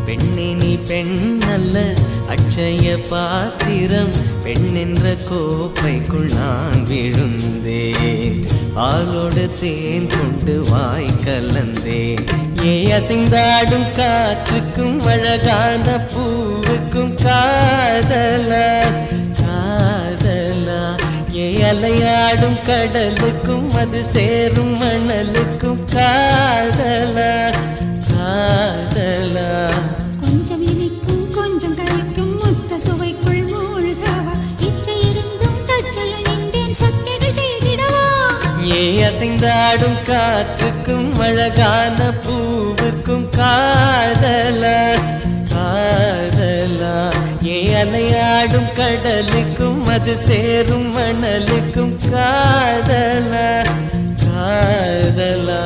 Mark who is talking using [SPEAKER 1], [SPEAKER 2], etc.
[SPEAKER 1] பெண்ணே நீ பெண்ணல்ல அட்சய பாத்திரம், பெண்ணென்ற கோப்பைக்குள் நான் விழுந்தேன், பாலோடு தேன் கொண்டு வாய் கலந்தேன். ஏ அசைந்தாடும் காற்றுக்கும் அழகான பூவுக்கும் காதலா காதலா, ஏ அலையாடும் கடலுக்கும் அது சேரும் மணலுக்கும் காதலா காதலா.
[SPEAKER 2] கொஞ்சம் இனிக்கும் கொஞ்சம் கரைக்கும் முத்த சுவைக்குள் மூழ்கவா, இச்சை இருந்தும் தச்சையில் நின்றேன் சச்சைகள் செய்திடவா.
[SPEAKER 1] ஏ அசைந்தாடும் காற்றுக்கும் அழகான பூவுக்கும் காதலா காதலா, ஏ அலையாடும் கடலுக்கும் அது சேரும் மணலுக்கும் காதலா காதலா.